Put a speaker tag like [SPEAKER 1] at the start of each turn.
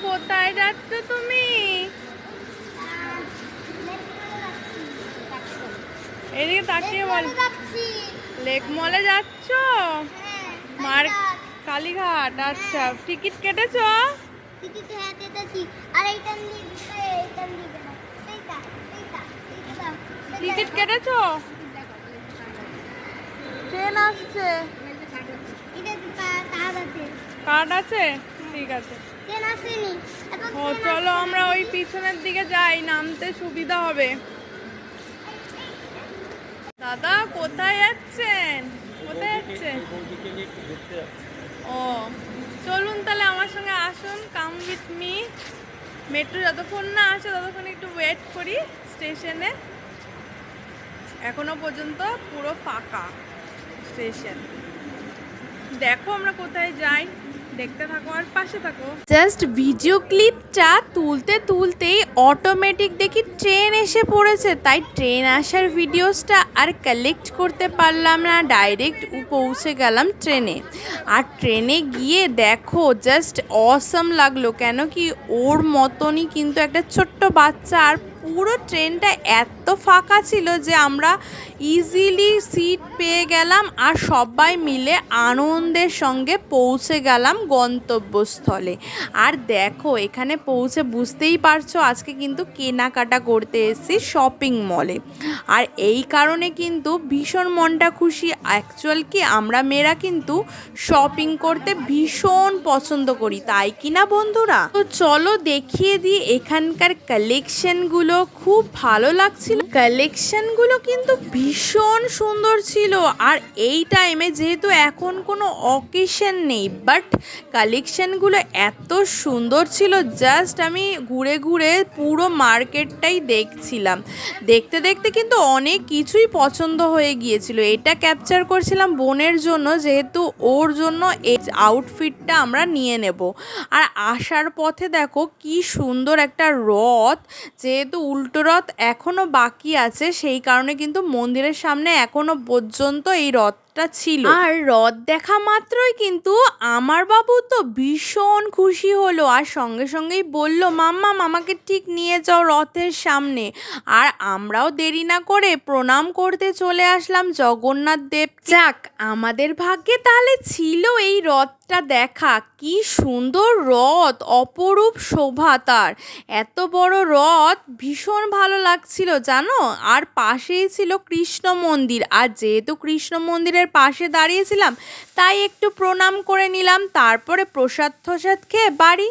[SPEAKER 1] কোথায় যাচ্ছ তুমি? এদিকে তাকিয়ে বল। লেক মলে যাচ্ছ? মার কালীঘাট। আচ্ছা, টিকিট কেটেছো? টিকিট কেটেছো? ট্রেন আসছে। কার্ড আছে? ঠিক আছে। ও চলো আমরা ওই পিছনের দিকে যাই, নামতে সুবিধা হবে। দাদা কোথায় যাচ্ছেন? কোথায় যাচ্ছেন? ও চলুন তাহলে আমার সঙ্গে আসুন, কাম উইথ মি। মেট্রো যতক্ষণ না আসে ততক্ষণ একটু ওয়েট করি স্টেশনে। এখনো পর্যন্ত পুরো ফাঁকা স্টেশন। দেখো আমরা কোথায় যাই, দেখতে থাকো আর পাশে থাকো। জাস্ট ভিডিও ক্লিপটা তুলতে তুলতেই অটোমেটিক দেখি ট্রেন এসে পড়েছে, তাই ট্রেন আসার ভিডিওসটা আর কালেক্ট করতে পারলাম না, ডাইরেক্ট পৌঁছে গেলাম ট্রেনে। আর ট্রেনে গিয়ে দেখো জাস্ট অসাম লাগলো, কেন কি ওর মতনই কিন্তু একটা ছোট্ট বাচ্চা। আর পুরো ট্রেনটা এত ফাঁকা ছিল যে আমরা ইজিলি সিট পেয়ে গেলাম আর সবাই মিলে আনন্দের সঙ্গে পৌঁছে গেলাম গন্তব্যস্থলে। আর দেখো এখানে পৌঁছে বুঝতেই পারছো আজকে কিন্তু কেনাকাটা করতে এসেছি শপিং মলে। আর এই কারণে কিন্তু ভীষণ মনটা খুশি। অ্যাকচুয়াল কি আমরা মেয়েরা কিন্তু শপিং করতে ভীষণ পছন্দ করি, তাই কি না বন্ধুরা? তো চলো দেখিয়ে দিই এখানকার কালেকশনগুলো। খুব ভালো লাগছিল, কালেকশনগুলো কিন্তু ভীষণ সুন্দর ছিল। আর এই টাইমে যেহেতু এখন কোনো অকেশন নেই, বাট কালেকশনগুলো এত সুন্দর ছিল, জাস্ট আমি ঘুরে ঘুরে পুরো মার্কেটটাই দেখছিলাম। দেখতে দেখতে কিন্তু অনেক কিছুই পছন্দ হয়ে গিয়েছিল। এটা ক্যাপচার করছিলাম বোনের জন্য, যেহেতু ওর জন্য এই আউটফিটটা আমরা নিয়ে নেব। আর আসার পথে দেখো কি সুন্দর একটা রথ, যেহেতু উল্টো রথ এখনো বাকি আছে সেই কারণে কিন্তু মন্দিরের সামনে এখনো পর্যন্ত এই রথটা ছিল। আর রথ দেখা মাত্রই কিন্তু আমার বাবু তো ভীষণ খুশি হলো, আর সঙ্গে সঙ্গেই বলল মাম্মা আমাকে ঠিক নিয়ে যাও রথের সামনে। আর আমরাও দেরি না করে প্রণাম করতে চলে আসলাম জগন্নাথ দেব। যাক, আমাদের ভাগ্যে তাহলে ছিল এই রথটা দেখা। কি সুন্দর রথ, অপরূপ শোভা তার। এত বড় রথ, ভীষণ ভালো লাগছিল জানো। আর পাশেই ছিল কৃষ্ণ মন্দির, আর যেহেতু কৃষ্ণ মন্দিরের পাশে দাঁড়িয়েছিলাম তাই একটু প্রণাম করে নিলাম, তারপরে প্রসাদ খেয়ে বাড়ি।